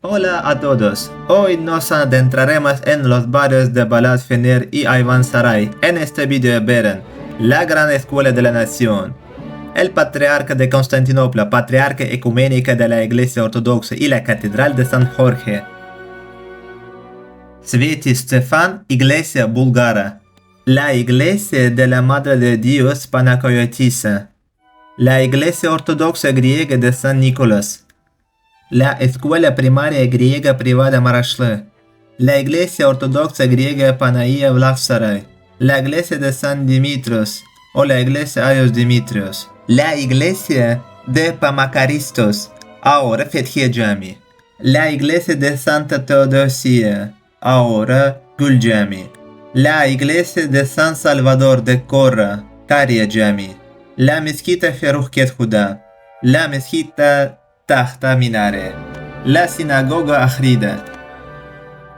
Hola a todos, hoy nos adentraremos en los barrios de Balad Fener y Ayvansaray. En este video verán la gran escuela de la nación, el patriarca de Constantinopla, patriarca ecuménica de la Iglesia Ortodoxa y la Catedral de San Jorge. Sveti Stefan, Iglesia búlgara. La Iglesia de la Madre de Dios Panacoyotisa. La Iglesia Ortodoxa griega de San Nicolás. La Escuela Primaria Griega Privada Marashlı. La Iglesia Ortodoxa Griega Panaia Vlachsaray. La Iglesia de San Dimitrios o la Iglesia Ayos Dimitrios. La Iglesia de Pamakaristos, ahora Fethiye Cami. La Iglesia de Santa Teodosia, ahora Gül Cami. La Iglesia de San Salvador de Korra, Kariye Cami. La Mezquita Ferruhket Huda. La Mezquita Tahta Minare. La Sinagoga Ahrida.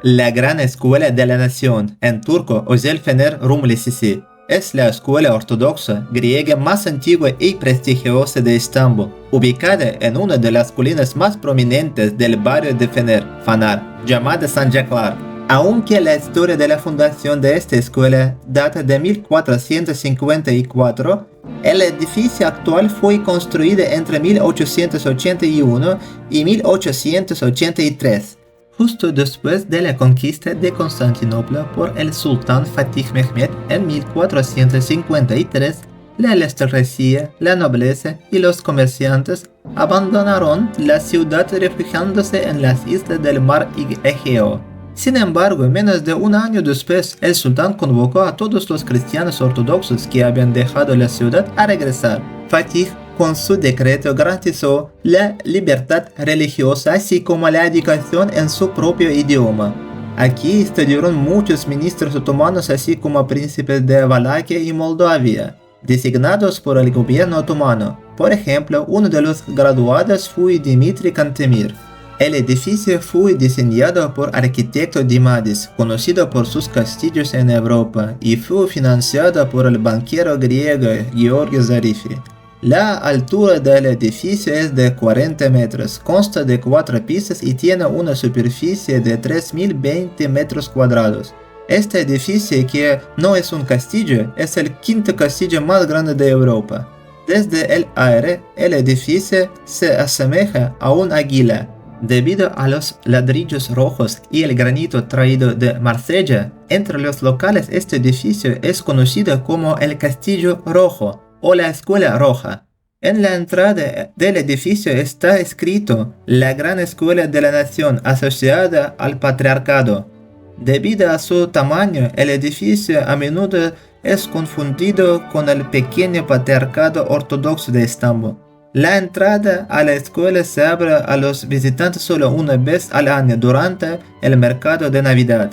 La Gran Escuela de la Nación, en turco Özel Fener Rum Lisesi, es la escuela ortodoxa griega más antigua y prestigiosa de Estambul, ubicada en una de las colinas más prominentes del barrio de Fener, Fanar, llamada Sancaklar. Aunque la historia de la fundación de esta escuela data de 1454, el edificio actual fue construido entre 1881 y 1883, justo después de la conquista de Constantinopla por el sultán Fatih Mehmed en 1453. La aristocracia, la nobleza y los comerciantes abandonaron la ciudad refugiándose en las islas del mar Egeo. Sin embargo, menos de un año después, el sultán convocó a todos los cristianos ortodoxos que habían dejado la ciudad a regresar. Fatih, con su decreto, garantizó la libertad religiosa así como la educación en su propio idioma. Aquí estudiaron muchos ministros otomanos así como príncipes de Valaquia y Moldavia, designados por el gobierno otomano. Por ejemplo, uno de los graduados fue Dimitri Cantemir. El edificio fue diseñado por arquitecto Dimadis, conocido por sus castillos en Europa, y fue financiado por el banquero griego George Zarifi. La altura del edificio es de 40 metros, consta de 4 pisos y tiene una superficie de 3.020 metros cuadrados. Este edificio, que no es un castillo, es el quinto castillo más grande de Europa. Desde el aire, el edificio se asemeja a un águila. Debido a los ladrillos rojos y el granito traído de Marsella, entre los locales este edificio es conocido como el Castillo Rojo o la Escuela Roja. En la entrada del edificio está escrito la Gran Escuela de la Nación asociada al Patriarcado. Debido a su tamaño, el edificio a menudo es confundido con el pequeño Patriarcado Ortodoxo de Estambul. La entrada a la escuela se abre a los visitantes solo una vez al año durante el mercado de Navidad.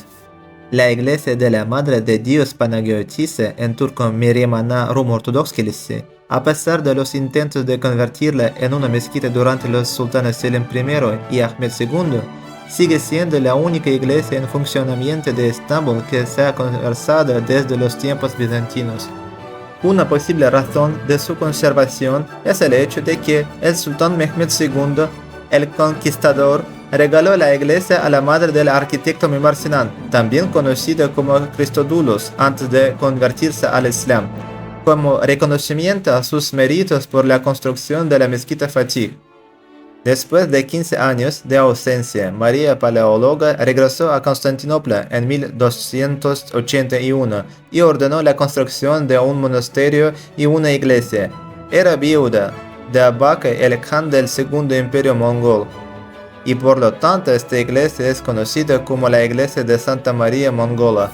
La iglesia de la Madre de Dios Panagiotisa, en turco Meryem-Ana Rum Ortodox Kilisi, a pesar de los intentos de convertirla en una mezquita durante los sultanes Selim I y Ahmed II, sigue siendo la única iglesia en funcionamiento de Estambul que se ha conservado desde los tiempos bizantinos. Una posible razón de su conservación es el hecho de que el sultán Mehmed II, el Conquistador, regaló la iglesia a la madre del arquitecto Mimar Sinan, también conocido como Christodoulos, antes de convertirse al Islam, como reconocimiento a sus méritos por la construcción de la mezquita Fatih. Después de 15 años de ausencia, María Paleóloga regresó a Constantinopla en 1281 y ordenó la construcción de un monasterio y una iglesia. Era viuda de Abaque, el Khan del Segundo Imperio Mongol, y por lo tanto esta iglesia es conocida como la Iglesia de Santa María Mongola.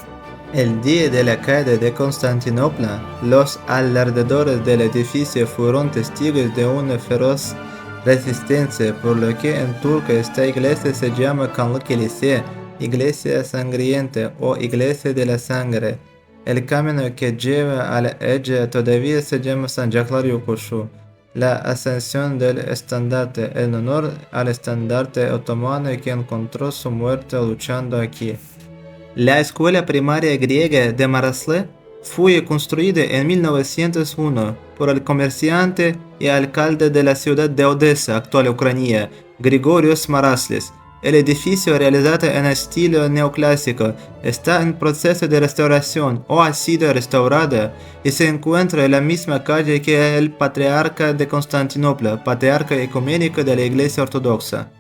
El día de la caída de Constantinopla, los alrededores del edificio fueron testigos de una feroz resistencia, por lo que en turco esta iglesia se llama Kanlı Kilise, iglesia sangrienta o iglesia de la sangre. El camino que lleva a ella todavía se llama Sancaklar Yokuşu, la ascensión del estandarte, en honor al estandarte otomano que encontró su muerte luchando aquí. La escuela primaria griega de Maraslı fue construida en 1901 por el comerciante y alcalde de la ciudad de Odessa, actual Ucrania, Grigorios Maraslis. El edificio, realizado en estilo neoclásico, está en proceso de restauración o ha sido restaurado y se encuentra en la misma calle que el Patriarca de Constantinopla, patriarca ecuménico de la Iglesia Ortodoxa.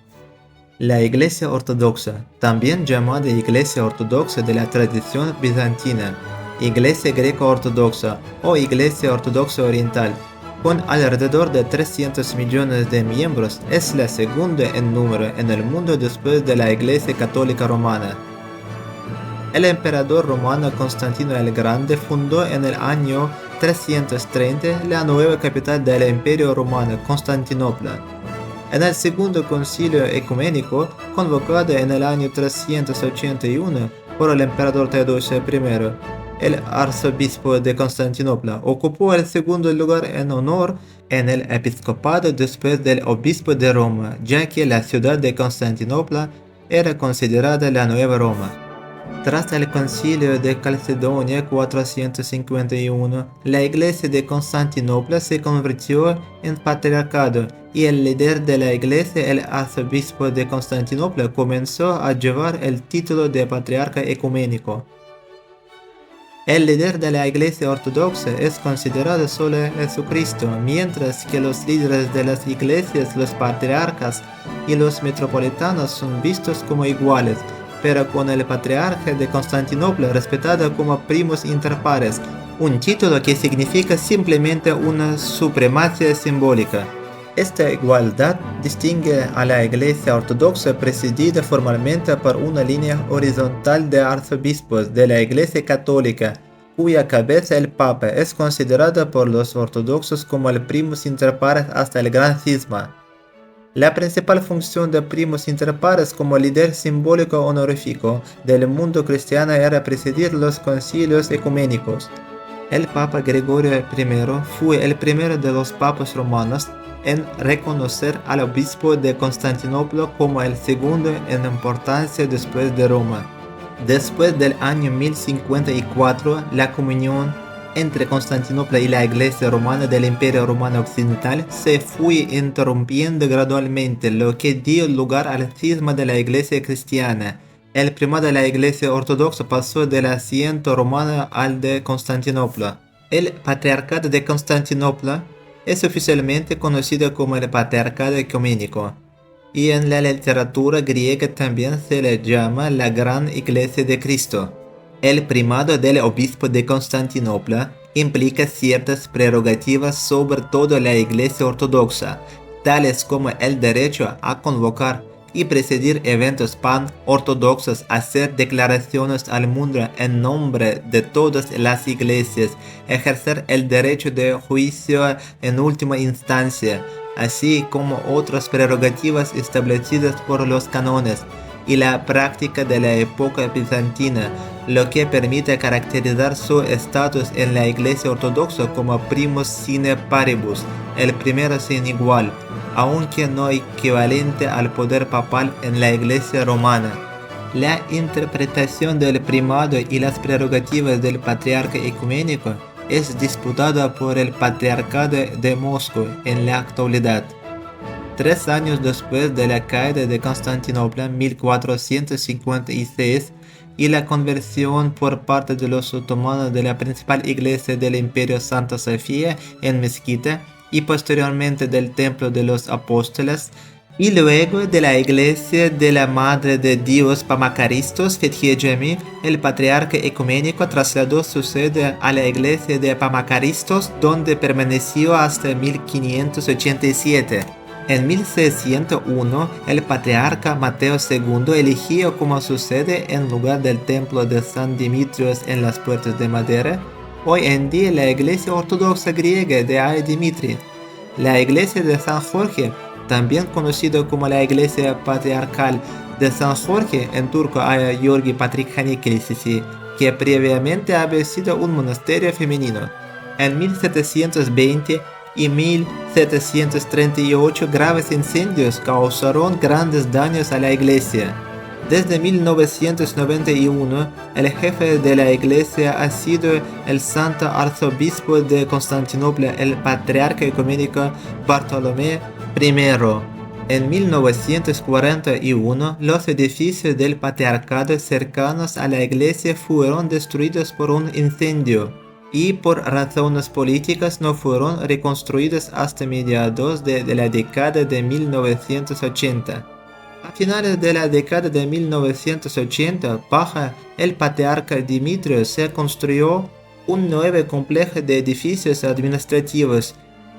La Iglesia Ortodoxa, también llamada Iglesia Ortodoxa de la tradición bizantina, Iglesia Greco-Ortodoxa o Iglesia Ortodoxa Oriental, con alrededor de 300 millones de miembros, es la segunda en número en el mundo después de la Iglesia Católica Romana. El emperador romano Constantino el Grande fundó en el año 330 la nueva capital del Imperio Romano, Constantinopla. En el segundo concilio ecuménico, convocado en el año 381 por el emperador Teodosio I, el arzobispo de Constantinopla ocupó el segundo lugar en honor en el episcopado después del obispo de Roma, ya que la ciudad de Constantinopla era considerada la Nueva Roma. Tras el concilio de Calcedonia 451, la iglesia de Constantinopla se convirtió en patriarcado y el líder de la iglesia, el arzobispo de Constantinopla, comenzó a llevar el título de patriarca ecuménico. El líder de la Iglesia Ortodoxa es considerado solo Jesucristo, mientras que los líderes de las iglesias, los patriarcas y los metropolitanos son vistos como iguales, pero con el patriarca de Constantinopla respetado como primus inter pares, un título que significa simplemente una supremacía simbólica. Esta igualdad distingue a la Iglesia Ortodoxa presidida formalmente por una línea horizontal de arzobispos de la Iglesia Católica, cuya cabeza, el Papa, es considerado por los ortodoxos como el primus inter pares hasta el Gran Cisma. La principal función de primus inter pares como líder simbólico honorífico del mundo cristiano era presidir los concilios ecuménicos. El Papa Gregorio I fue el primero de los papas romanos en reconocer al obispo de Constantinopla como el segundo en importancia después de Roma. Después del año 1054, la comunión entre Constantinopla y la Iglesia Romana del Imperio Romano Occidental se fue interrumpiendo gradualmente, lo que dio lugar al cisma de la Iglesia cristiana. El primado de la Iglesia Ortodoxa pasó del asiento romano al de Constantinopla. El Patriarcado de Constantinopla es oficialmente conocido como el Patriarcado Ecuménico, y en la literatura griega también se le llama la Gran Iglesia de Cristo. El primado del obispo de Constantinopla implica ciertas prerrogativas sobre toda la Iglesia Ortodoxa, tales como el derecho a convocar y presidir eventos pan-ortodoxos, hacer declaraciones al mundo en nombre de todas las iglesias, ejercer el derecho de juicio en última instancia, así como otras prerrogativas establecidas por los cánones y la práctica de la época bizantina, lo que permite caracterizar su estatus en la Iglesia Ortodoxa como primus sine paribus, el primero sin igual, aunque no equivalente al poder papal en la Iglesia Romana. La interpretación del primado y las prerrogativas del patriarca ecuménico es disputada por el Patriarcado de Moscú en la actualidad. 3 años después de la caída de Constantinopla, 1456, y la conversión por parte de los otomanos de la principal iglesia del Imperio Santa Sofía en mezquita, y posteriormente del Templo de los Apóstoles, y luego de la iglesia de la Madre de Dios Pamakaristos Fethiejami, el patriarca ecuménico trasladó su sede a la iglesia de Pamakaristos, donde permaneció hasta 1587. En 1601, el patriarca Mateo II eligió como su sede, en lugar del templo de San Dimitrios en las Puertas de Madera, hoy en día la iglesia ortodoxa griega de Ay Dimitri. La iglesia de San Jorge, también conocido como la iglesia patriarcal de San Jorge, en turco Aya Yorgi Patrikhani Kilisisi, que previamente había sido un monasterio femenino. En 1720 y 1738 graves incendios causaron grandes daños a la iglesia. Desde 1991, el jefe de la iglesia ha sido el santo arzobispo de Constantinopla, el patriarca ecuménico Bartolomé I. En 1941, los edificios del patriarcado cercanos a la iglesia fueron destruidos por un incendio y por razones políticas no fueron reconstruidos hasta mediados de la década de 1980. A finales de la década de 1980, bajo el patriarca Dimitrios, se construyó un nuevo complejo de edificios administrativos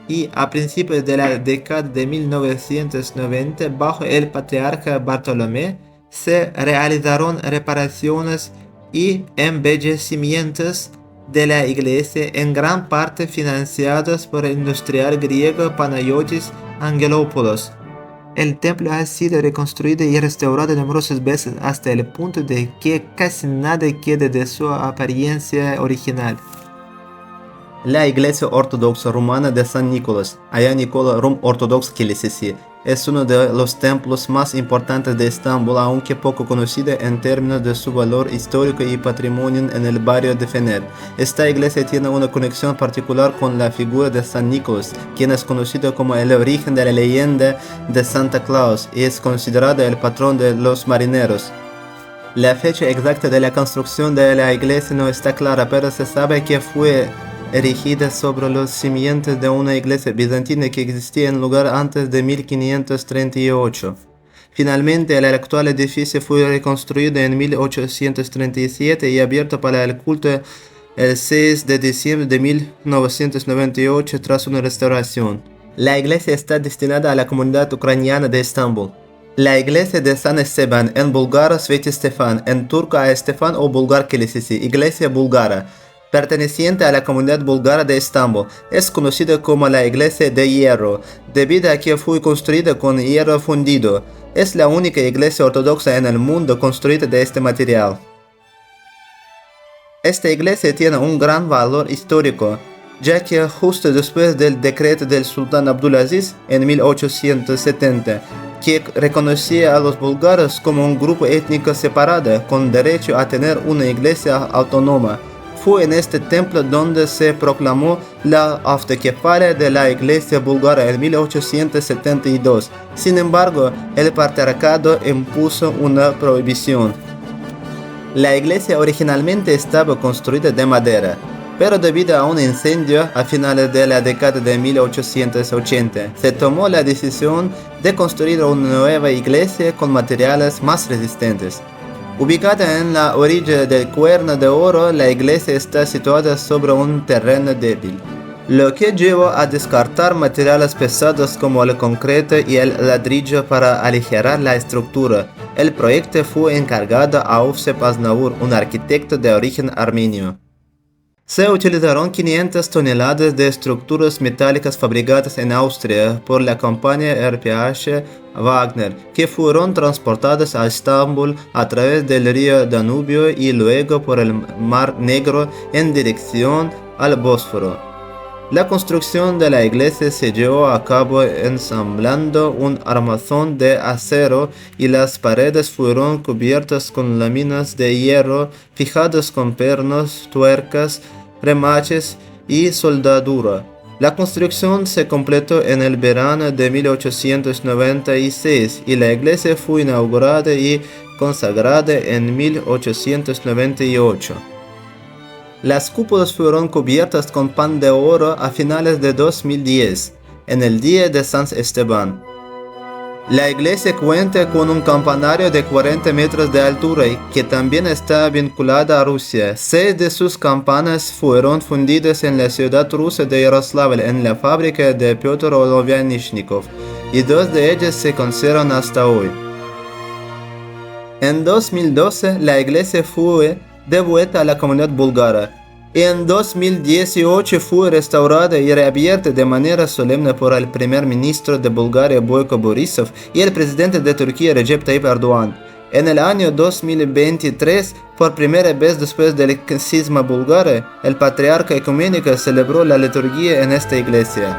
y a principios de la década de 1990, bajo el patriarca Bartolomé, se realizaron reparaciones y embellecimientos de la iglesia, en gran parte financiados por el industrial griego Panayotis Angelopoulos. El templo ha sido reconstruido y restaurado numerosas veces hasta el punto de que casi nada queda de su apariencia original. La Iglesia Ortodoxa Rumana de San Nicolás, Aya Nicola Rum Ortodox Kilisisi, es uno de los templos más importantes de Estambul, aunque poco conocido en términos de su valor histórico y patrimonio en el barrio de Fener. Esta iglesia tiene una conexión particular con la figura de San Nicolás, quien es conocido como el origen de la leyenda de Santa Claus y es considerado el patrón de los marineros. La fecha exacta de la construcción de la iglesia no está clara, pero se sabe que fue erigida sobre los cimientos de una iglesia bizantina que existía en el lugar antes de 1538. Finalmente, el actual edificio fue reconstruido en 1837 y abierto para el culto el 6 de diciembre de 1998 tras una restauración. La iglesia está destinada a la comunidad ucraniana de Estambul. La iglesia de San Esteban, en búlgaro Sveti Stefan, en turco a Estefan o Bulgar Kilisisi, iglesia búlgara, perteneciente a la comunidad búlgara de Estambul, es conocida como la iglesia de hierro, debido a que fue construida con hierro fundido. Es la única iglesia ortodoxa en el mundo construida de este material. Esta iglesia tiene un gran valor histórico, ya que justo después del decreto del sultán Abdulaziz en 1870, que reconocía a los búlgaros como un grupo étnico separado con derecho a tener una iglesia autónoma, fue en este templo donde se proclamó la autokefalia de la iglesia búlgara en 1872. Sin embargo, el patriarcado impuso una prohibición. La iglesia originalmente estaba construida de madera, pero debido a un incendio a finales de la década de 1880, se tomó la decisión de construir una nueva iglesia con materiales más resistentes. Ubicada en la orilla del Cuerno de Oro, la iglesia está situada sobre un terreno débil, lo que llevó a descartar materiales pesados como el concreto y el ladrillo para aligerar la estructura. El proyecto fue encargado a Ufsep Aznaur, un arquitecto de origen armenio. Se utilizaron 500 toneladas de estructuras metálicas fabricadas en Austria por la compañía RPH Wagner, que fueron transportadas a Estambul a través del río Danubio y luego por el Mar Negro en dirección al Bósforo. La construcción de la iglesia se llevó a cabo ensamblando un armazón de acero y las paredes fueron cubiertas con láminas de hierro fijadas con pernos, tuercas, remaches y soldadura. La construcción se completó en el verano de 1896 y la iglesia fue inaugurada y consagrada en 1898. Las cúpulas fueron cubiertas con pan de oro a finales de 2010, en el día de San Esteban. La iglesia cuenta con un campanario de 40 metros de altura que también está vinculada a Rusia. 6 de sus campanas fueron fundidas en la ciudad rusa de Yaroslavl en la fábrica de Piotr Olovyanichnikov y 2 de ellas se conservan hasta hoy. En 2012 la iglesia fue devuelta a la comunidad búlgara. En 2018 fue restaurada y reabierta de manera solemne por el primer ministro de Bulgaria Boyko Borisov y el presidente de Turquía Recep Tayyip Erdogan. En el año 2023, por primera vez después del cisma búlgaro, el patriarca ecuménico celebró la liturgia en esta iglesia.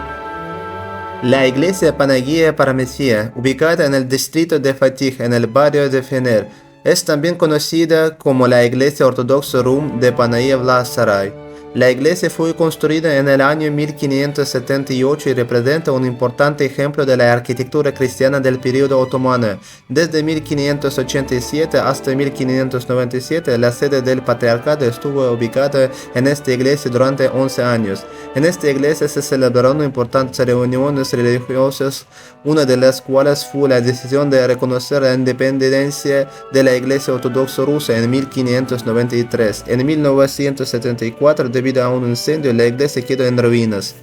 La iglesia Panagia Paramesia, ubicada en el distrito de Fatih, en el barrio de Fener, es también conocida como la Iglesia Ortodoxa Rum de Panagia Vlad Saray. La iglesia fue construida en el año 1578 y representa un importante ejemplo de la arquitectura cristiana del período otomano. Desde 1587 hasta 1597, la sede del patriarcado estuvo ubicada en esta iglesia durante 11 años. En esta iglesia se celebraron importantes reuniones religiosas, una de las cuales fue la decisión de reconocer la independencia de la Iglesia Ortodoxa rusa en 1593. En 1974, debido a un incendio, la iglesia quedó en ruinas.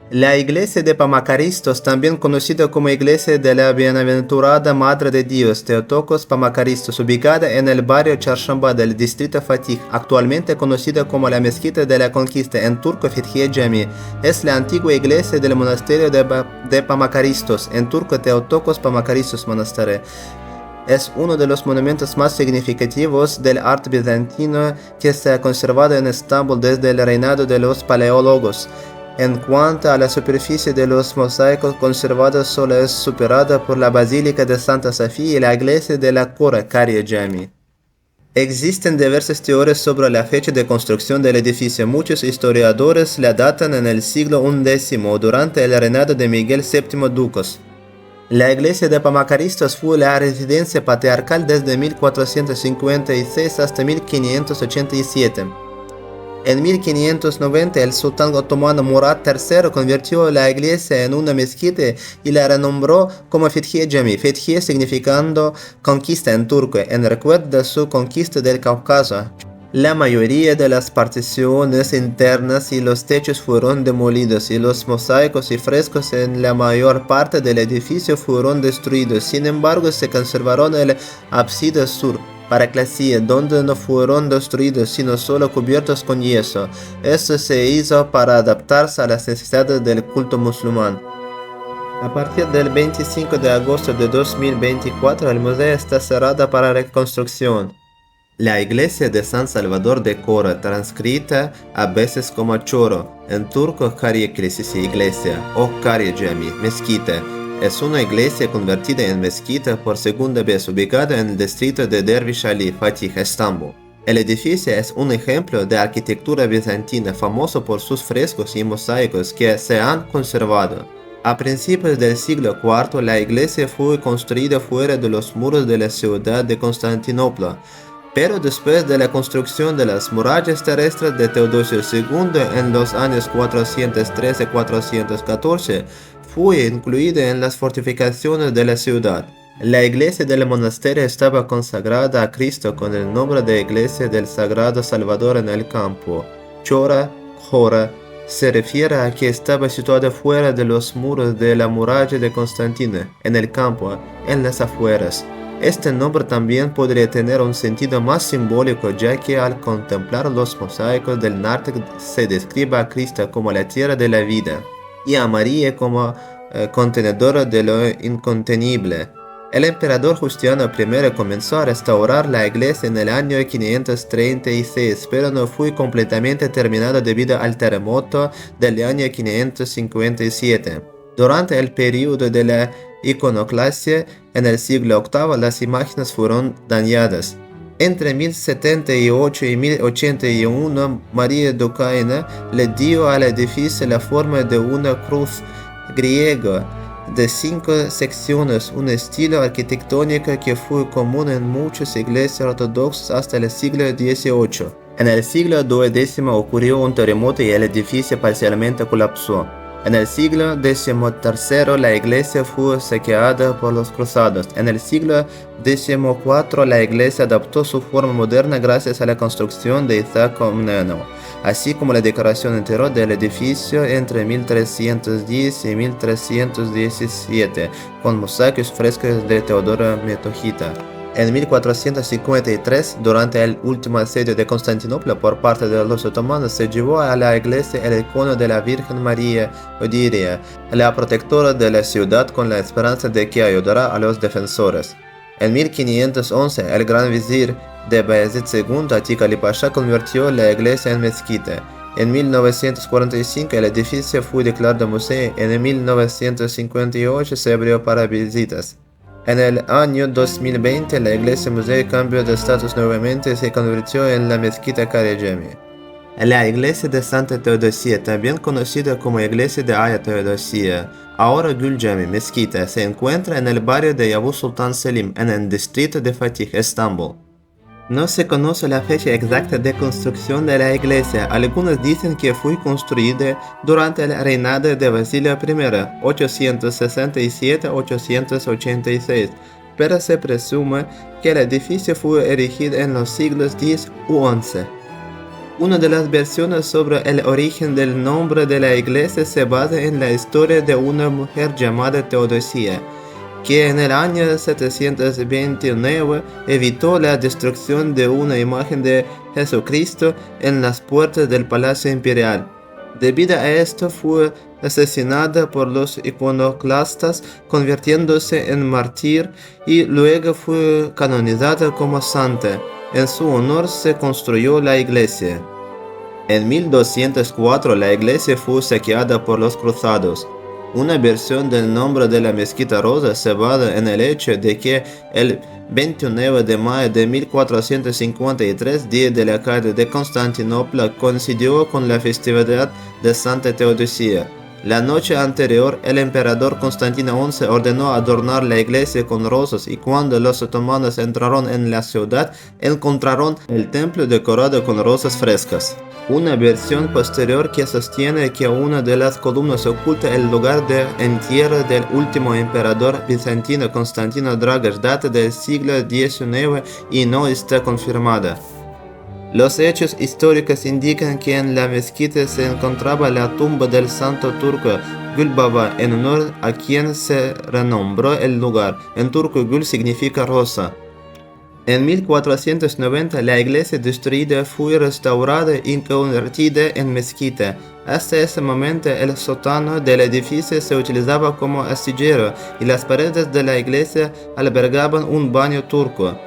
La iglesia de Pamakaristos, también conocida como Iglesia de la Bienaventurada Madre de Dios, Theotokos Pamakaristos, ubicada en el barrio Çarşamba del distrito Fatih, actualmente conocida como la Mezquita de la Conquista, en turco Fethiye Cami, es la antigua iglesia del monasterio de Pamakaristos, en turco Theotokos Pamakaristos Monastery. Es uno de los monumentos más significativos del arte bizantino que se ha conservado en Estambul desde el reinado de los paleólogos. En cuanto a la superficie de los mosaicos conservados, solo es superada por la Basílica de Santa Sofía y la iglesia de la Kora Kariye Cami. Existen diversas teorías sobre la fecha de construcción del edificio. Muchos historiadores la datan en el siglo XI, durante el reinado de Miguel VII Ducos. La iglesia de Pamakaristos fue la residencia patriarcal desde 1456 hasta 1587. En 1590, el sultán otomano Murad III convirtió la iglesia en una mezquita y la renombró como Fethiye Cami, Fethiye significando conquista en turco, en recuerdo de su conquista del Cáucaso. La mayoría de las particiones internas y los techos fueron demolidos y los mosaicos y frescos en la mayor parte del edificio fueron destruidos. Sin embargo, se conservaron el ábside sur, paraclasia, donde no fueron destruidos sino solo cubiertos con yeso. Esto se hizo para adaptarse a las necesidades del culto musulmán. A partir del 25 de agosto de 2024, el museo está cerrado para reconstrucción. La iglesia de San Salvador de Kora, transcrita a veces como Choro, en turco Kariye Kilisesi Iglesia o Kariye Cami, mezquita, es una iglesia convertida en mezquita por segunda vez, ubicada en el distrito de Dervish Ali, Fatih, Estambul. El edificio es un ejemplo de arquitectura bizantina famoso por sus frescos y mosaicos que se han conservado. A principios del siglo IV, la iglesia fue construida fuera de los muros de la ciudad de Constantinopla, pero después de la construcción de las murallas terrestres de Teodosio II en los años 413-414, fue incluida en las fortificaciones de la ciudad. La iglesia del monasterio estaba consagrada a Cristo con el nombre de Iglesia del Sagrado Salvador en el campo. Chora, Jora, se refiere a que estaba situada fuera de los muros de la muralla de Constantina, en el campo, en las afueras. Este nombre también podría tener un sentido más simbólico, ya que al contemplar los mosaicos del norte se describe a Cristo como la tierra de la vida y a María como contenedora de lo incontenible. El emperador Justiniano I comenzó a restaurar la iglesia en el año 536, pero no fue completamente terminado debido al terremoto del año 557. Durante el periodo de la iconoclasia, en el siglo VIII, las imágenes fueron dañadas. Entre 1078 y 1081, María Ducaina le dio al edificio la forma de una cruz griega de 5 secciones, un estilo arquitectónico que fue común en muchas iglesias ortodoxas hasta el siglo XVIII. En el siglo XII ocurrió un terremoto y el edificio parcialmente colapsó. En el siglo XIII la iglesia fue saqueada por los cruzados. En el siglo XIV la iglesia adaptó su forma moderna gracias a la construcción de Isaac Comneno, así como la decoración interior del edificio entre 1310 y 1317, con mosaicos frescos de Teodoro Metojita. En 1453, durante el último asedio de Constantinopla por parte de los otomanos, se llevó a la iglesia el icono de la Virgen María Odiria, la protectora de la ciudad, con la esperanza de que ayudará a los defensores. En 1511, el gran vizir de Bayezid II, Atik Ali Pasha, convirtió la iglesia en mezquita. En 1945 el edificio fue declarado museo. En 1958 se abrió para visitas. En el año 2020 la iglesia museo cambió de estatus nuevamente y se convirtió en la mezquita Kariye Cami. La iglesia de Santa Teodosía, también conocida como iglesia de Hagia Teodosía, ahora Gül Cami Mezquita, se encuentra en el barrio de Yavuz Sultan Selim, en el distrito de Fatih, Estambul. No se conoce la fecha exacta de construcción de la iglesia. Algunos dicen que fue construida durante el reinado de Basilio I, 867-886, pero se presume que el edificio fue erigido en los siglos X u XI. Una de las versiones sobre el origen del nombre de la iglesia se basa en la historia de una mujer llamada Teodosía, que en el año 729 evitó la destrucción de una imagen de Jesucristo en las puertas del Palacio Imperial. Debido a esto fue asesinada por los iconoclastas, convirtiéndose en mártir, y luego fue canonizada como santa. En su honor se construyó la iglesia. En 1204 la iglesia fue saqueada por los cruzados. Una versión del nombre de la Mezquita Rosa se basa en el hecho de que el 29 de mayo de 1453, día de la caída de Constantinopla, coincidió con la festividad de Santa Teodosía. La noche anterior, el emperador Constantino XI ordenó adornar la iglesia con rosas, y cuando los otomanos entraron en la ciudad, encontraron el templo decorado con rosas frescas. Una versión posterior que sostiene que una de las columnas oculta el lugar de entierro del último emperador bizantino Constantino Dragash data del siglo XIX y no está confirmada. Los hechos históricos indican que en la mezquita se encontraba la tumba del santo turco Gül Baba, en honor a quien se renombró el lugar. En turco Gül significa rosa. En 1490 la iglesia destruida fue restaurada y convertida en mezquita. Hasta ese momento el sótano del edificio se utilizaba como astillero y las paredes de la iglesia albergaban un baño turco.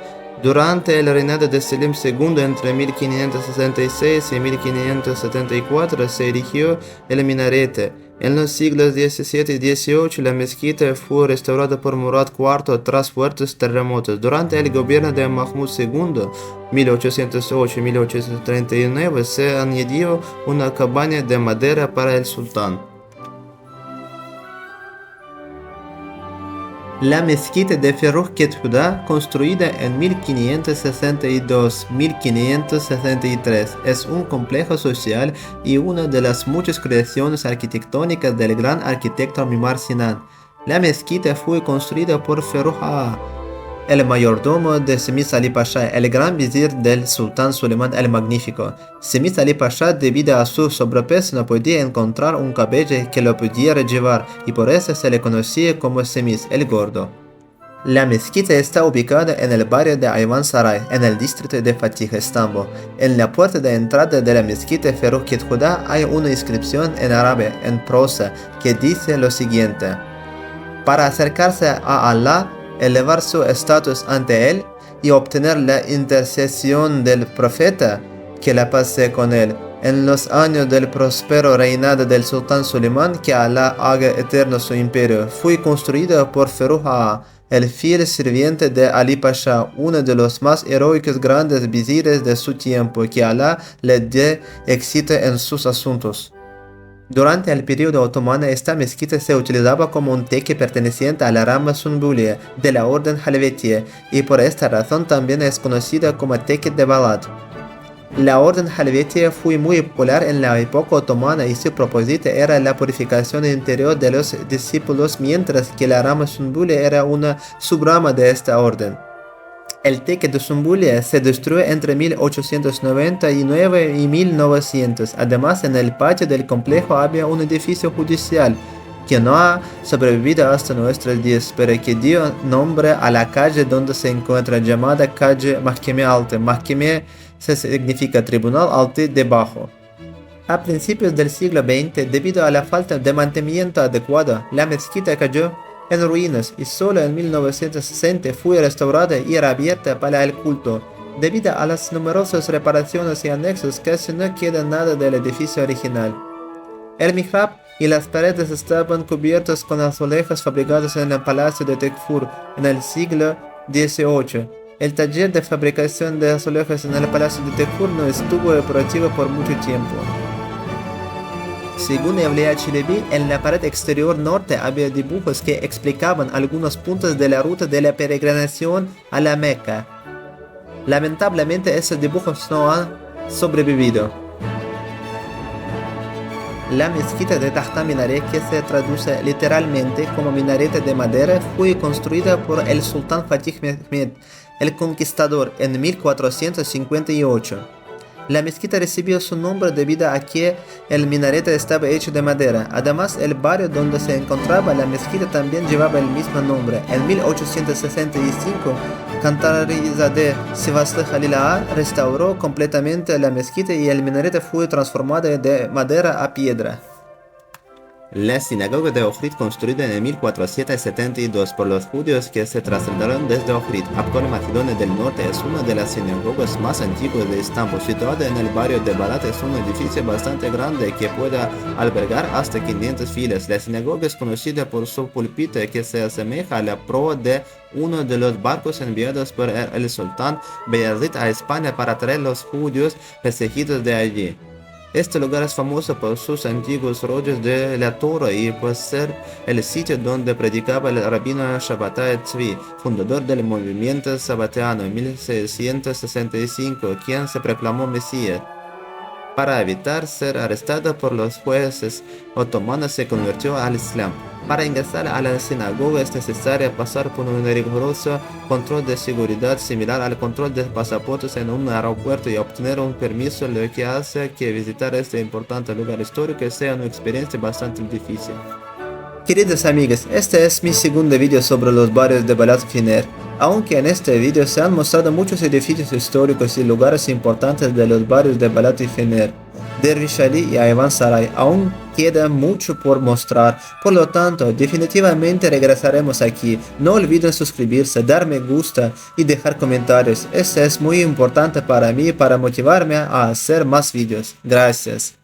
Durante el reinado de Selim II, entre 1566 y 1574, se erigió el minarete. En los siglos XVII y XVIII, la mezquita fue restaurada por Murad IV tras fuertes terremotos. Durante el gobierno de Mahmud II, 1808-1839, se añadió una cabaña de madera para el sultán. La mezquita de Ferruh Kethuda, construida en 1562-1563, es un complejo social y una de las muchas creaciones arquitectónicas del gran arquitecto Mimar Sinan. La mezquita fue construida por Ferruh Ağa, el mayordomo de Semiz Ali Pasha, el gran vizir del sultán Suleimán el Magnífico. Semiz Ali Pasha, debido a su sobrepeso, no podía encontrar un caballo que lo pudiera llevar, y por eso se le conocía como Semiz el Gordo. La mezquita está ubicada en el barrio de Ayvan Saray, en el distrito de Fatih, Estambul. En la puerta de entrada de la mezquita Ferruh Kethuda hay una inscripción en árabe, en prosa, que dice lo siguiente: para acercarse a Allah, elevar su estatus ante él y obtener la intercesión del profeta, que la paz sea con él. En los años del próspero reinado del sultán Suleimán, que Alá haga eterno su imperio, fue construida por Ferruh Ağa, el fiel sirviente de Ali Pasha, uno de los más heroicos grandes vizires de su tiempo, que Alá le dé éxito en sus asuntos. Durante el periodo otomano, esta mezquita se utilizaba como un teque perteneciente a la rama Sunbulia de la orden Halvetia, y por esta razón también es conocida como teque de Balad. La orden Halvetia fue muy popular en la época otomana y su propósito era la purificación interior de los discípulos, mientras que la rama Sunbulia era una subrama de esta orden. El teque de Sunbulia se destruyó entre 1899 y 1900. Además, en el patio del complejo había un edificio judicial que no ha sobrevivido hasta nuestros días, pero que dio nombre a la calle donde se encuentra, llamada calle Mahkeme Altı. Mahkeme significa tribunal, Altı debajo. A principios del siglo XX, debido a la falta de mantenimiento adecuado, la mezquita cayó en ruinas y solo en 1960 fue restaurada y reabierta para el culto. Debido a las numerosas reparaciones y anexos, casi no queda nada del edificio original. El mihrab y las paredes estaban cubiertos con azulejos fabricados en el palacio de Tekfur en el siglo XVIII. El taller de fabricación de azulejos en el Palacio de Tejur no estuvo operativo por mucho tiempo. Según Evliya Çelebi, en la pared exterior norte había dibujos que explicaban algunos puntos de la ruta de la peregrinación a la Meca. Lamentablemente, esos dibujos no han sobrevivido. La mezquita de Tahta Minare, que se traduce literalmente como minarete de madera, fue construida por el sultán Fatih Mehmed el Conquistador en 1458. La mezquita recibió su nombre debido a que el minarete estaba hecho de madera. Además, el barrio donde se encontraba la mezquita también llevaba el mismo nombre. En 1865, Cantarizadeh Sivaslı Halil Ağa restauró completamente la mezquita y el minarete fue transformado de madera a piedra. La sinagoga de Ohrid, construida en 1472 por los judíos que se trasladaron desde Ohrid, actual Macedonia del Norte, es una de las sinagogas más antiguas de Estambul. Situada en el barrio de Balat, es un edificio bastante grande que puede albergar hasta 500 filas. La sinagoga es conocida por su púlpito que se asemeja a la proa de uno de los barcos enviados por el sultán Bayezid a España para traer los judíos perseguidos de allí. Este lugar es famoso por sus antiguos rollos de la Torah y por ser el sitio donde predicaba el rabino Shabbatai Tzvi, fundador del movimiento sabbatiano en 1665, quien se proclamó Mesías. Para evitar ser arrestado por los jueces otomanos, se convirtió al Islam. Para ingresar a la sinagoga es necesario pasar por un riguroso control de seguridad similar al control de pasaportes en un aeropuerto y obtener un permiso, lo que hace que visitar este importante lugar histórico sea una experiencia bastante difícil. Queridos amigos, este es mi segundo video sobre los barrios de Balat Finer. Aunque en este video se han mostrado muchos edificios históricos y lugares importantes de los barrios de Balat y Fener, Dervish Ali y Ayvansaray, aún queda mucho por mostrar. Por lo tanto, definitivamente regresaremos aquí. No olviden suscribirse, dar me gusta y dejar comentarios. Esto es muy importante para mí, para motivarme a hacer más videos. Gracias.